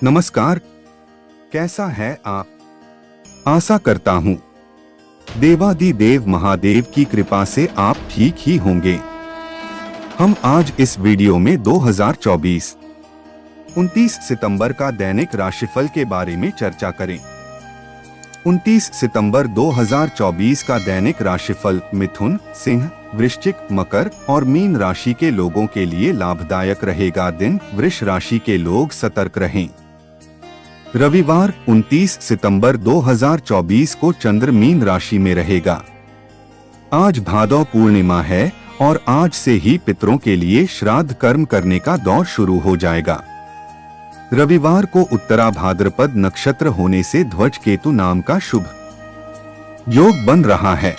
नमस्कार, कैसा है आप? आशा करता हूँ देवादिदेव महादेव की कृपा से आप ठीक ही होंगे। हम आज इस वीडियो में 2024 29 सितंबर का दैनिक राशिफल के बारे में चर्चा करें। 29 सितंबर 2024 का दैनिक राशिफल मिथुन, सिंह, वृश्चिक, मकर और मीन राशि के लोगों के लिए लाभदायक रहेगा। दिन वृष राशि के लोग सतर्क रहें। रविवार 29 सितंबर 2024 को चंद्र मीन राशि में रहेगा। आज भादौ पूर्णिमा है और आज से ही पितरों के लिए श्राद्ध कर्म करने का दौर शुरू हो जाएगा। रविवार को उत्तरा भाद्रपद नक्षत्र होने से ध्वज केतु नाम का शुभ योग बन रहा है।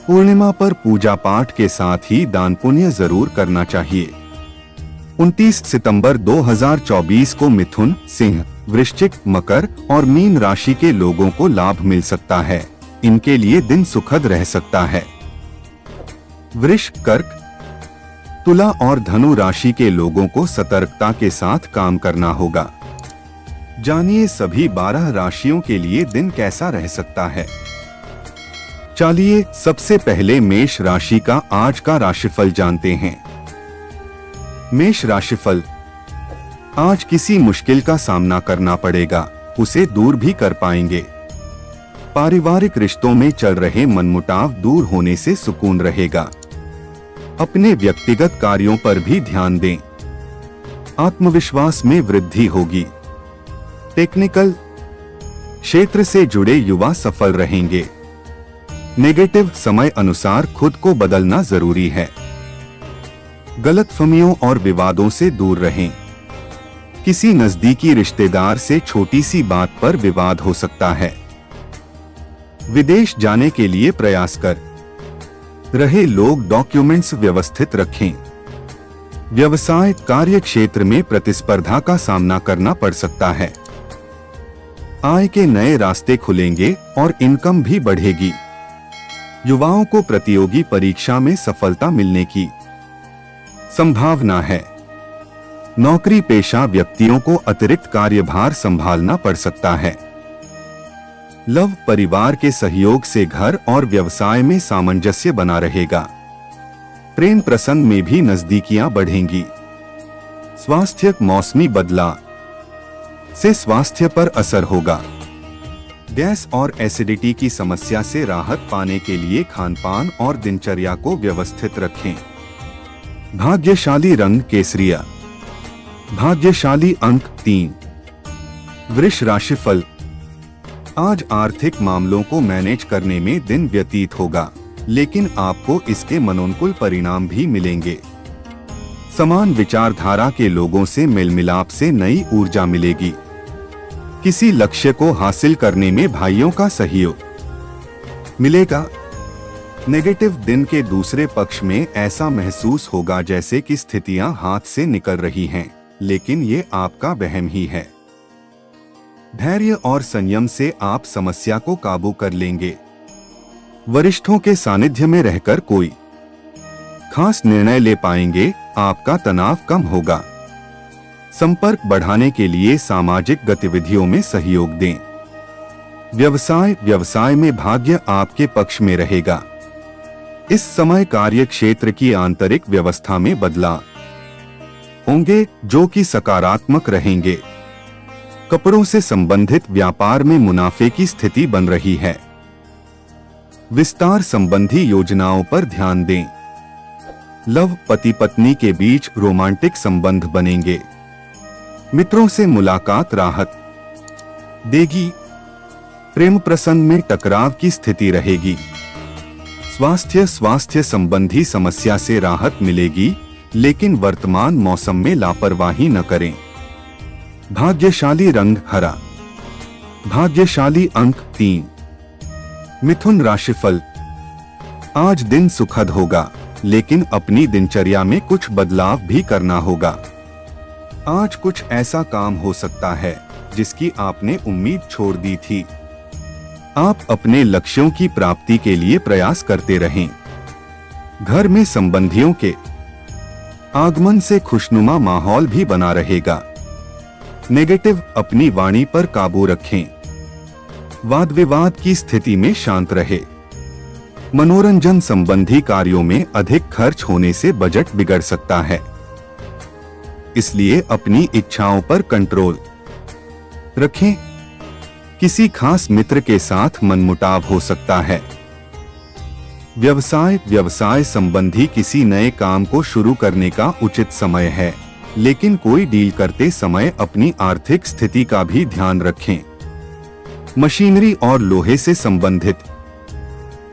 पूर्णिमा पर पूजा पाठ के साथ ही दान पुण्य जरूर करना चाहिए। 29 सितंबर 2024 को मिथुन, सिंह, वृश्चिक, मकर और मीन राशि के लोगों को लाभ मिल सकता है। इनके लिए दिन सुखद रह सकता है। वृष, कर्क, तुला और धनु राशि के लोगों को सतर्कता के साथ काम करना होगा। जानिए सभी 12 राशियों के लिए दिन कैसा रह सकता है। चलिए सबसे पहले मेष राशि का आज का राशिफल जानते हैं। मेष राशिफल, आज किसी मुश्किल का सामना करना पड़ेगा, उसे दूर भी कर पाएंगे। पारिवारिक रिश्तों में चल रहे मनमुटाव दूर होने से सुकून रहेगा। अपने व्यक्तिगत कार्यों पर भी ध्यान दें। आत्मविश्वास में वृद्धि होगी। टेक्निकल क्षेत्र से जुड़े युवा सफल रहेंगे। नेगेटिव समय अनुसार खुद को बदलना जरूरी है। गलतफहमियों और विवादों से दूर रहें। किसी नजदीकी रिश्तेदार से छोटी सी बात पर विवाद हो सकता है। विदेश जाने के लिए प्रयास कर रहे लोग डॉक्यूमेंट्स व्यवस्थित रखें। व्यवसाय कार्य क्षेत्र में प्रतिस्पर्धा का सामना करना पड़ सकता है। आय के नए रास्ते खुलेंगे और इनकम भी बढ़ेगी। युवाओं को प्रतियोगी परीक्षा में सफलता मिलने की संभावना है। नौकरी पेशा व्यक्तियों को अतिरिक्त कार्यभार संभालना पड़ सकता है। लव परिवार के सहयोग से घर और व्यवसाय में सामंजस्य बना रहेगा। प्रेम प्रसंग में भी नजदीकियां बढ़ेंगी। स्वास्थ्य मौसमी बदलाव से स्वास्थ्य पर असर होगा। गैस और एसिडिटी की समस्या से राहत पाने के लिए खानपान और दिनचर्या को व्यवस्थित रखें। भाग्यशाली रंग केसरिया। भाग्यशाली अंक 3। वृष राशिफल, आज आर्थिक मामलों को मैनेज करने में दिन व्यतीत होगा, लेकिन आपको इसके मनोनुकूल परिणाम भी मिलेंगे। समान विचारधारा के लोगों से मेलमिलाप से नई ऊर्जा मिलेगी। किसी लक्ष्य को हासिल करने में भाइयों का सहयोग मिलेगा। नेगेटिव दिन के दूसरे पक्ष में ऐसा महसूस होगा जैसे कि स्थितियां हाथ से निकल रही हैं, लेकिन ये आपका वहम ही है। धैर्य और संयम से आप समस्या को काबू कर लेंगे। वरिष्ठों के सानिध्य में रहकर कोई खास निर्णय ले पाएंगे। आपका तनाव कम होगा। संपर्क बढ़ाने के लिए सामाजिक गतिविधियों में सहयोग दें। व्यवसाय में भाग्य आपके पक्ष में रहेगा। इस समय कार्य क्षेत्र की आंतरिक व्यवस्था में बदलाव होंगे जो कि सकारात्मक रहेंगे। कपड़ों से संबंधित व्यापार में मुनाफे की स्थिति बन रही है। विस्तार संबंधी योजनाओं पर ध्यान दें। लव पति पत्नी के बीच रोमांटिक संबंध बनेंगे। मित्रों से मुलाकात राहत देगी। प्रेम प्रसंग में टकराव की स्थिति रहेगी। स्वास्थ्य संबंधी समस्या से राहत मिलेगी, लेकिन वर्तमान मौसम में लापरवाही न करें। भाग्यशाली रंग हरा। भाग्यशाली अंक 3। मिथुन राशिफल, आज दिन सुखद होगा, लेकिन अपनी दिनचर्या में कुछ बदलाव भी करना होगा। आज कुछ ऐसा काम हो सकता है जिसकी आपने उम्मीद छोड़ दी थी। आप अपने लक्ष्यों की प्राप्ति के लिए प्रयास करते रहें। घर में संबंधियों के आगमन से खुशनुमा माहौल भी बना रहेगा। नेगेटिव, अपनी वाणी पर काबू रखें। वाद विवाद की स्थिति में शांत रहे। मनोरंजन संबंधी कार्यों में अधिक खर्च होने से बजट बिगड़ सकता है, इसलिए अपनी इच्छाओं पर कंट्रोल रखें। किसी खास मित्र के साथ मनमुटाव हो सकता है। व्यवसाय संबंधी किसी नए काम को शुरू करने का उचित समय है, लेकिन कोई डील करते समय अपनी आर्थिक स्थिति का भी ध्यान रखें। मशीनरी और लोहे से संबंधित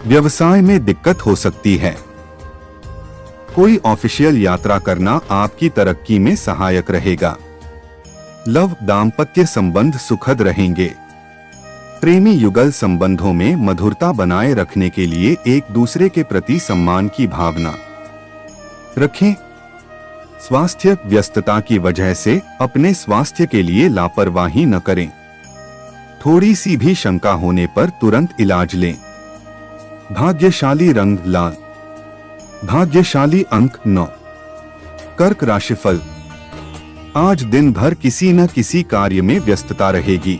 व्यवसाय में दिक्कत हो सकती है। कोई ऑफिशियल यात्रा करना आपकी तरक्की में सहायक रहेगा। लव, दाम्पत्य संबंध सुखद रहेंगे। प्रेमी युगल संबंधों में मधुरता बनाए रखने के लिए एक दूसरे के प्रति सम्मान की भावना रखें। स्वास्थ्य, व्यस्तता की वजह से अपने स्वास्थ्य के लिए लापरवाही न करें। थोड़ी सी भी शंका होने पर तुरंत इलाज लें। भाग्यशाली रंग लाल। भाग्यशाली अंक 9। कर्क राशिफल। आज दिन भर किसी न किसी कार्य में व्यस्तता रहेगी।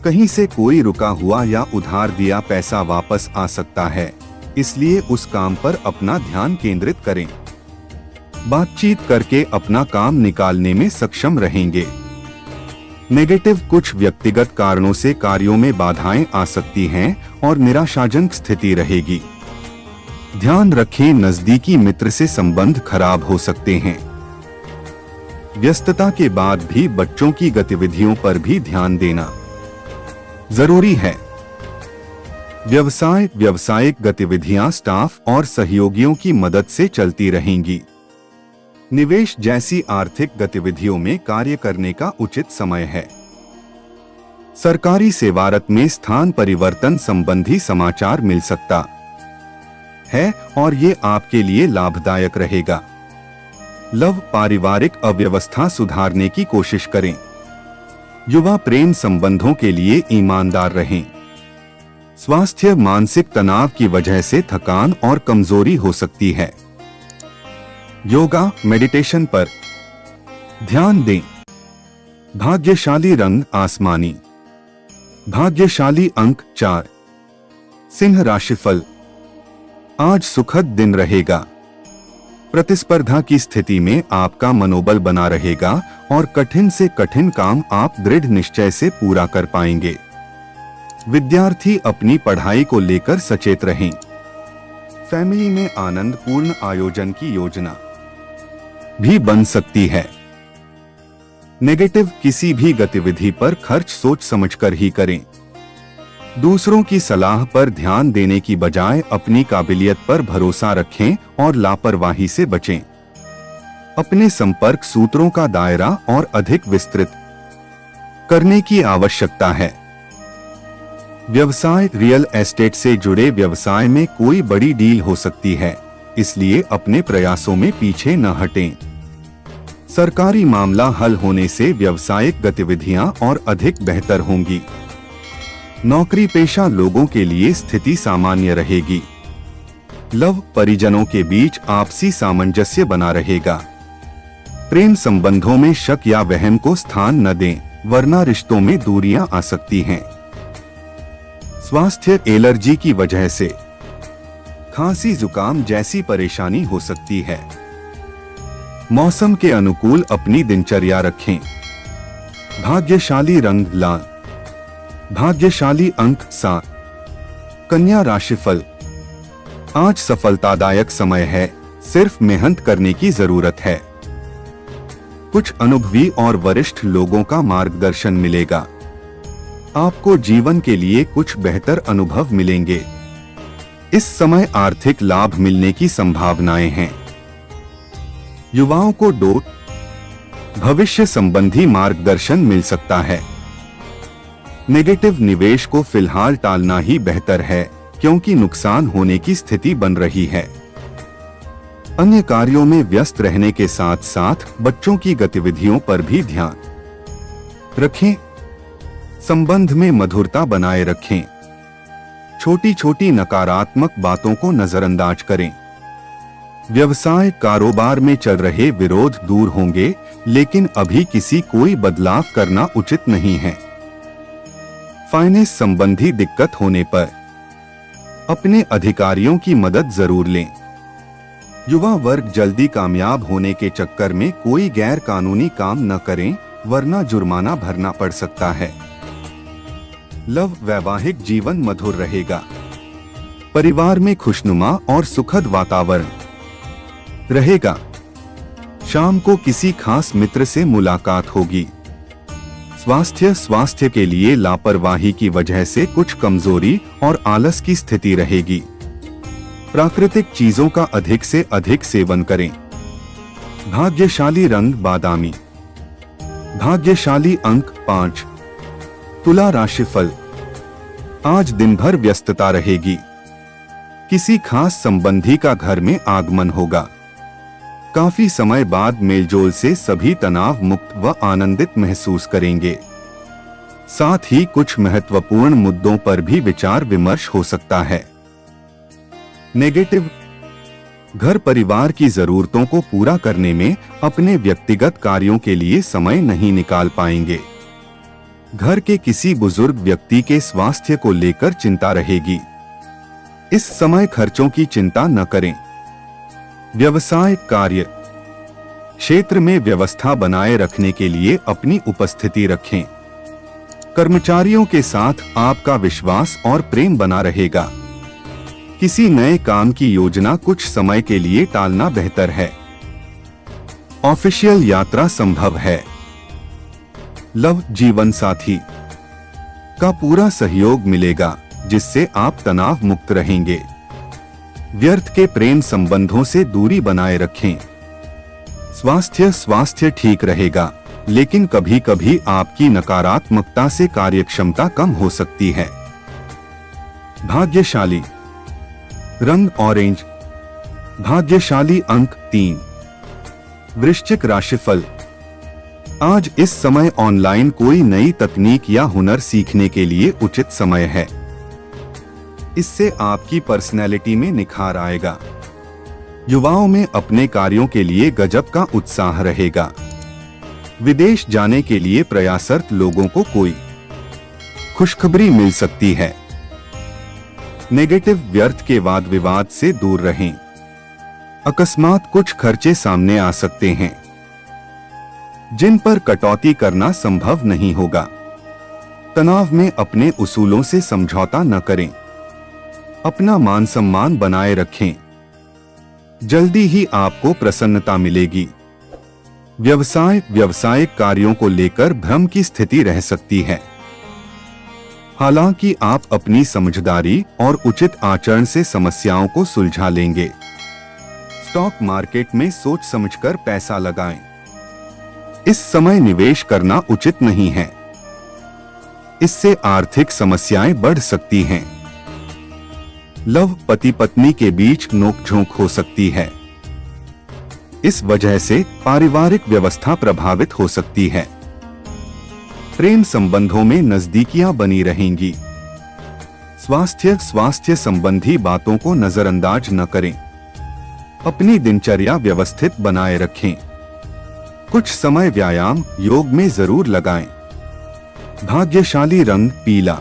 कहीं से कोई रुका हुआ या उधार दिया पैसा वापस आ सकता है, इसलिए उस काम पर अपना ध्यान केंद्रित करें। बातचीत करके अपना काम निकालने में सक्षम रहेंगे। नेगेटिव, कुछ व्यक्तिगत कारणों से कार्यों में बाधाएं आ सकती हैं और निराशाजनक स्थिति रहेगी। ध्यान रखें, नजदीकी मित्र से संबंध खराब हो सकते हैं। व्यस्तता के बाद भी बच्चों की गतिविधियों पर भी ध्यान देना जरूरी है। व्यावसायिक गतिविधियां स्टाफ और सहयोगियों की मदद से चलती रहेंगी। निवेश जैसी आर्थिक गतिविधियों में कार्य करने का उचित समय है। सरकारी सेवारत में स्थान परिवर्तन संबंधी समाचार मिल सकता है और ये आपके लिए लाभदायक रहेगा। लव, पारिवारिक अव्यवस्था सुधारने की कोशिश करें। युवा, प्रेम संबंधों के लिए ईमानदार रहें। स्वास्थ्य, मानसिक तनाव की वजह से थकान और कमजोरी हो सकती है। योगा, मेडिटेशन पर ध्यान दें। भाग्यशाली रंग आसमानी। भाग्यशाली अंक 4। सिंह राशिफल। आज सुखद दिन रहेगा। प्रतिस्पर्धा की स्थिति में आपका मनोबल बना रहेगा और कठिन से कठिन काम आप दृढ़ निश्चय से पूरा कर पाएंगे। विद्यार्थी अपनी पढ़ाई को लेकर सचेत रहें। फैमिली में आनंदपूर्ण आयोजन की योजना भी बन सकती है। नेगेटिव, किसी भी गतिविधि पर खर्च सोच समझकर ही करें। दूसरों की सलाह पर ध्यान देने की बजाय अपनी काबिलियत पर भरोसा रखें और लापरवाही से बचें। अपने संपर्क सूत्रों का दायरा और अधिक विस्तृत करने की आवश्यकता है। व्यवसाय, रियल एस्टेट से जुड़े व्यवसाय में कोई बड़ी डील हो सकती है, इसलिए अपने प्रयासों में पीछे न हटें। सरकारी मामला हल होने से व्यावसायिक गतिविधियां और अधिक बेहतर होंगी। नौकरी पेशा लोगों के लिए स्थिति सामान्य रहेगी। लव, परिजनों के बीच आपसी सामंजस्य बना रहेगा। प्रेम संबंधों में शक या वहम को स्थान न दें, वरना रिश्तों में दूरियां आ सकती हैं। स्वास्थ्य, एलर्जी की वजह से खांसी जुकाम जैसी परेशानी हो सकती है। मौसम के अनुकूल अपनी दिनचर्या रखें। भाग्यशाली रंग लाल। भाग्यशाली अंक 7। कन्या राशिफल। आज सफलतादायक समय है, सिर्फ मेहनत करने की जरूरत है। कुछ अनुभवी और वरिष्ठ लोगों का मार्गदर्शन मिलेगा। आपको जीवन के लिए कुछ बेहतर अनुभव मिलेंगे। इस समय आर्थिक लाभ मिलने की संभावनाएं हैं। युवाओं को भविष्य संबंधी मार्गदर्शन मिल सकता है। नेगेटिव, निवेश को फिलहाल टालना ही बेहतर है, क्योंकि नुकसान होने की स्थिति बन रही है। अन्य कार्यों में व्यस्त रहने के साथ साथ बच्चों की गतिविधियों पर भी ध्यान रखें। संबंध में मधुरता बनाए रखें। छोटी छोटी नकारात्मक बातों को नजरअंदाज करें। व्यवसाय कारोबार में चल रहे विरोध दूर होंगे, लेकिन अभी किसी कोई बदलाव करना उचित नहीं है। फाइनेंस संबंधी दिक्कत होने पर अपने अधिकारियों की मदद जरूर लें। युवा वर्ग जल्दी कामयाब होने के चक्कर में कोई गैर कानूनी काम न करें, वरना जुर्माना भरना पड़ सकता है। लव वैवाहिक जीवन मधुर रहेगा। परिवार में खुशनुमा और सुखद वातावरण रहेगा। शाम को किसी खास मित्र से मुलाकात होगी। स्वास्थ्य के लिए लापरवाही की वजह से कुछ कमजोरी और आलस की स्थिति रहेगी। प्राकृतिक चीजों का अधिक से अधिक सेवन करें। भाग्यशाली रंग बादामी। भाग्यशाली अंक 5। तुला राशिफल। आज दिन भर व्यस्तता रहेगी। किसी खास संबंधी का घर में आगमन होगा। काफी समय बाद मेलजोल से सभी तनाव मुक्त व आनंदित महसूस करेंगे। साथ ही कुछ महत्वपूर्ण मुद्दों पर भी विचार विमर्श हो सकता है। नेगेटिव। घर परिवार की जरूरतों को पूरा करने में अपने व्यक्तिगत कार्यों के लिए समय नहीं निकाल पाएंगे। घर के किसी बुजुर्ग व्यक्ति के स्वास्थ्य को लेकर चिंता रहेगी। इस समय खर्चों की चिंता न करें। व्यवसाय कार्य क्षेत्र में व्यवस्था बनाए रखने के लिए अपनी उपस्थिति रखें। कर्मचारियों के साथ आपका विश्वास और प्रेम बना रहेगा। किसी नए काम की योजना कुछ समय के लिए टालना बेहतर है। ऑफिशियल यात्रा संभव है। लव जीवन साथी का पूरा सहयोग मिलेगा, जिससे आप तनाव मुक्त रहेंगे। व्यर्थ के प्रेम संबंधों से दूरी बनाए रखें। स्वास्थ्य ठीक रहेगा, लेकिन कभी कभी आपकी नकारात्मकता से कार्यक्षमता कम हो सकती है। भाग्यशाली रंग ऑरेंज। भाग्यशाली अंक 3। वृश्चिक राशिफल। आज इस समय ऑनलाइन कोई नई तकनीक या हुनर सीखने के लिए उचित समय है। इससे आपकी पर्सनैलिटी में निखार आएगा। युवाओं में अपने कार्यों के लिए गजब का उत्साह रहेगा। विदेश जाने के लिए प्रयासरत लोगों को कोई खुशखबरी मिल सकती है। नेगेटिव। व्यर्थ के वाद विवाद से दूर रहें। अकस्मात कुछ खर्चे सामने आ सकते हैं, जिन पर कटौती करना संभव नहीं होगा। तनाव में अपने उसूलों से समझौता न करें। अपना मान सम्मान बनाए रखें। जल्दी ही आपको प्रसन्नता मिलेगी। व्यावसायिक कार्यों को लेकर भ्रम की स्थिति रह सकती है। हालांकि आप अपनी समझदारी और उचित आचरण से समस्याओं को सुलझा लेंगे। स्टॉक मार्केट में सोच समझकर पैसा लगाएं। इस समय निवेश करना उचित नहीं है। इससे आर्थिक समस्याएं बढ़ सकती हैं। लव। पति पत्नी के बीच नोकझोंक हो सकती है। इस वजह से पारिवारिक व्यवस्था प्रभावित हो सकती है। प्रेम संबंधों में नजदीकियां बनी रहेंगी। स्वास्थ्य संबंधी बातों को नजरअंदाज न करें। अपनी दिनचर्या व्यवस्थित बनाए रखें। कुछ समय व्यायाम योग में जरूर लगाएं। भाग्यशाली रंग पीला।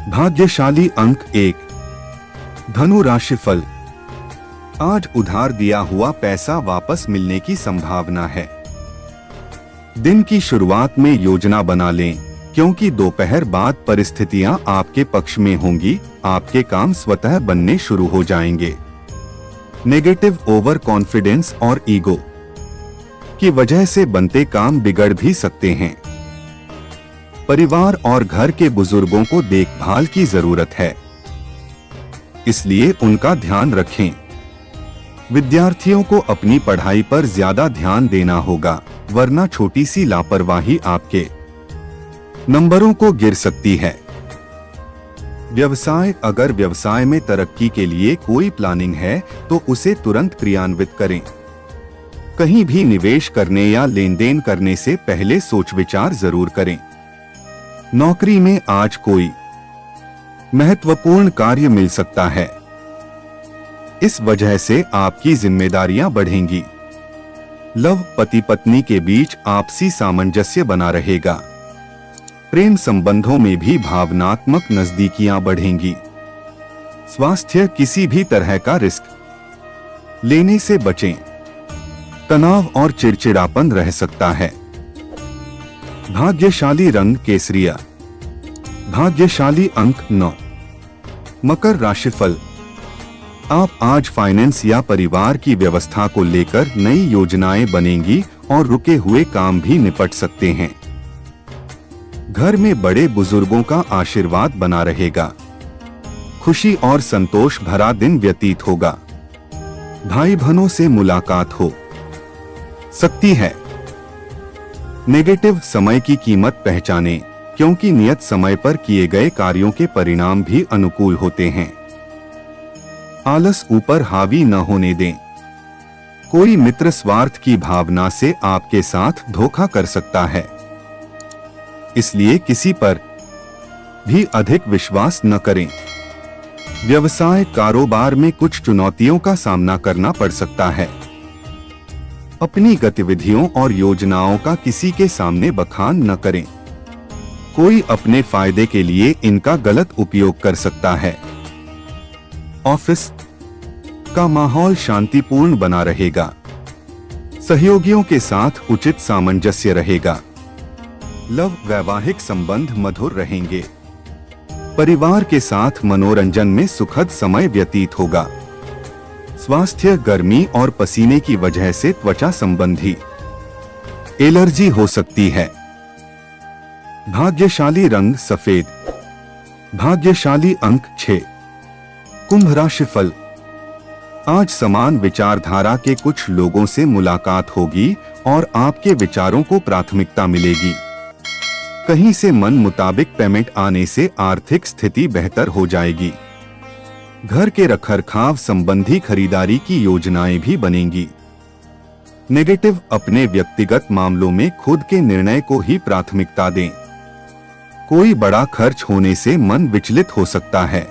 भाग्यशाली अंक 1। धनु राशिफल। आज उधार दिया हुआ पैसा वापस मिलने की संभावना है। दिन की शुरुआत में योजना बना लें, क्योंकि दोपहर बाद परिस्थितियां आपके पक्ष में होंगी। आपके काम स्वतः बनने शुरू हो जाएंगे। नेगेटिव। ओवर कॉन्फिडेंस और ईगो की वजह से बनते काम बिगड़ भी सकते हैं। परिवार और घर के बुजुर्गों को देखभाल की जरूरत है, इसलिए उनका ध्यान रखें। विद्यार्थियों को अपनी पढ़ाई पर ज्यादा ध्यान देना होगा, वरना छोटी सी लापरवाही आपके नंबरों को गिर सकती है। व्यवसाय। अगर व्यवसाय में तरक्की के लिए कोई प्लानिंग है तो उसे तुरंत क्रियान्वित करें। कहीं भी निवेश करने या लेन देन करने से पहले सोच विचार जरूर करें। नौकरी में आज कोई महत्वपूर्ण कार्य मिल सकता है। इस वजह से आपकी जिम्मेदारियां बढ़ेंगी। लव पति पत्नी के बीच आपसी सामंजस्य बना रहेगा। प्रेम संबंधों में भी भावनात्मक नजदीकियां बढ़ेंगी। स्वास्थ्य किसी भी तरह का रिस्क लेने से बचें। तनाव और चिड़चिड़ापन रह सकता है। भाग्यशाली रंग केसरिया। भाग्यशाली अंक 9। मकर राशिफल। आप आज फाइनेंस या परिवार की व्यवस्था को लेकर नई योजनाएं बनेंगी और रुके हुए काम भी निपट सकते हैं। घर में बड़े बुजुर्गों का आशीर्वाद बना रहेगा। खुशी और संतोष भरा दिन व्यतीत होगा। भाई बहनों से मुलाकात हो सकती है। नेगेटिव समय की कीमत पहचानें, क्योंकि नियत समय पर किए गए कार्यों के परिणाम भी अनुकूल होते हैं। आलस ऊपर हावी न होने दें। कोई मित्र स्वार्थ की भावना से आपके साथ धोखा कर सकता है, इसलिए किसी पर भी अधिक विश्वास न करें। व्यवसाय कारोबार में कुछ चुनौतियों का सामना करना पड़ सकता है। अपनी गतिविधियों और योजनाओं का किसी के सामने बखान न करें। कोई अपने फायदे के लिए इनका गलत उपयोग कर सकता है। ऑफिस का माहौल शांतिपूर्ण बना रहेगा। सहयोगियों के साथ उचित सामंजस्य रहेगा। लव वैवाहिक संबंध मधुर रहेंगे। परिवार के साथ मनोरंजन में सुखद समय व्यतीत होगा। स्वास्थ्य गर्मी और पसीने की वजह से त्वचा संबंधी एलर्जी हो सकती है। भाग्यशाली रंग सफेद। भाग्यशाली अंक 6। कुंभ राशिफल। आज समान विचारधारा के कुछ लोगों से मुलाकात होगी और आपके विचारों को प्राथमिकता मिलेगी। कहीं से मन मुताबिक पेमेंट आने से आर्थिक स्थिति बेहतर हो जाएगी। घर के रखरखाव संबंधी खरीदारी की योजनाएं भी बनेंगी। नेगेटिव अपने व्यक्तिगत मामलों में खुद के निर्णय को ही प्राथमिकता दें। कोई बड़ा खर्च होने से मन विचलित हो सकता है।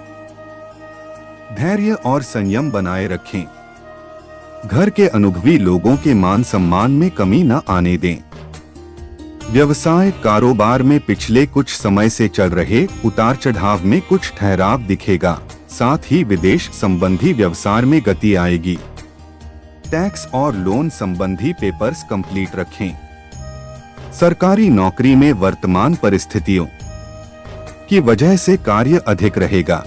धैर्य और संयम बनाए रखें। घर के अनुभवी लोगों के मान सम्मान में कमी न आने दें। व्यवसाय कारोबार में पिछले कुछ समय से चल रहे उतार चढ़ाव में कुछ ठहराव दिखेगा। साथ ही विदेश संबंधी व्यवसाय में गति आएगी। टैक्स और लोन संबंधी पेपर्स कंप्लीट रखें। सरकारी नौकरी में वर्तमान परिस्थितियों की वजह से कार्य अधिक रहेगा।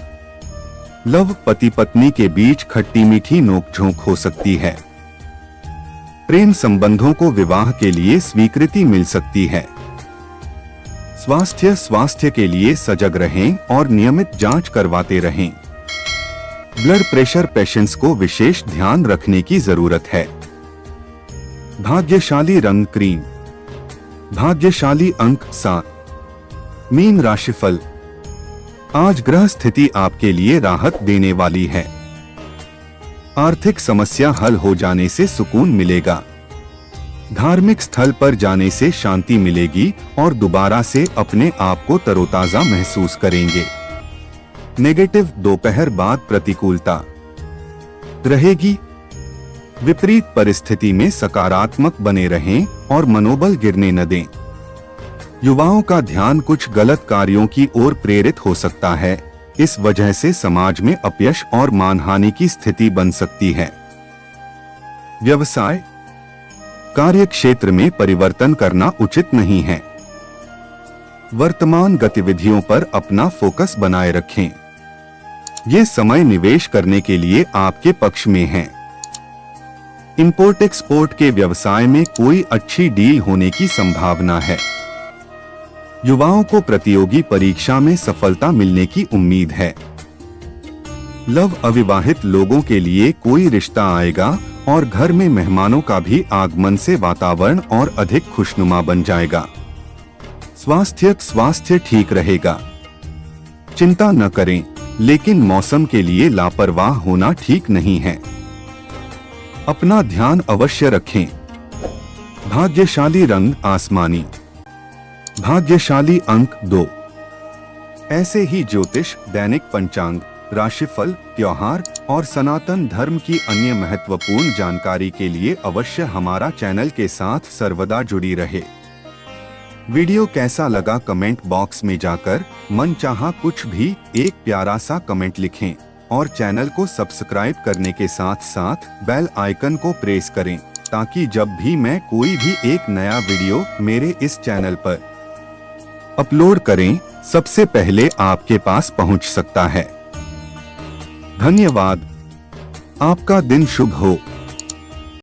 लव पति पत्नी के बीच खट्टी मीठी नोकझोंक हो सकती है। प्रेम संबंधों को विवाह के लिए स्वीकृति मिल सकती है। स्वास्थ्य के लिए सजग रहें और नियमित जांच करवाते रहें। ब्लड प्रेशर पेशेंट्स को विशेष ध्यान रखने की जरूरत है। भाग्यशाली रंग क्रीम। भाग्यशाली अंक 7। मीन राशिफल। आज ग्रह स्थिति आपके लिए राहत देने वाली है। आर्थिक समस्या हल हो जाने से सुकून मिलेगा। धार्मिक स्थल पर जाने से शांति मिलेगी और दोबारा से अपने आप को तरोताजा महसूस करेंगे। नेगेटिव दोपहर बाद प्रतिकूलता रहेगी। विपरीत परिस्थिति में सकारात्मक बने रहें और मनोबल गिरने न दें। युवाओं का ध्यान कुछ गलत कार्यों की ओर प्रेरित हो सकता है। इस वजह से समाज में अपयश और मानहानि की स्थिति बन सकती है। व्यवसाय कार्य क्षेत्र में परिवर्तन करना उचित नहीं है। वर्तमान गतिविधियों पर अपना फोकस बनाए रखें। ये समय निवेश करने के लिए आपके पक्ष में है। इंपोर्ट एक्सपोर्ट के व्यवसाय में कोई अच्छी डील होने की संभावना है। युवाओं को प्रतियोगी परीक्षा में सफलता मिलने की उम्मीद है। लव अविवाहित लोगों के लिए कोई रिश्ता आएगा और घर में मेहमानों का भी आगमन से वातावरण और अधिक खुशनुमा बन जाएगा। स्वास्थ्य ठीक रहेगा। चिंता न करें, लेकिन मौसम के लिए लापरवाह होना ठीक नहीं है। अपना ध्यान अवश्य रखें। भाग्यशाली रंग आसमानी। भाग्यशाली अंक 2। ऐसे ही ज्योतिष दैनिक पंचांग राशिफल, त्योहार और सनातन धर्म की अन्य महत्वपूर्ण जानकारी के लिए अवश्य हमारा चैनल के साथ सर्वदा जुड़ी रहे। वीडियो कैसा लगा कमेंट बॉक्स में जाकर मनचाहा कुछ भी एक प्यारा सा कमेंट लिखें और चैनल को सब्सक्राइब करने के साथ साथ बेल आइकन को प्रेस करें ताकि जब भी मैं कोई भी एक नया वीडियो मेरे इस चैनल पर अपलोड करें सबसे पहले आपके पास पहुंच सकता है। धन्यवाद। आपका दिन शुभ हो।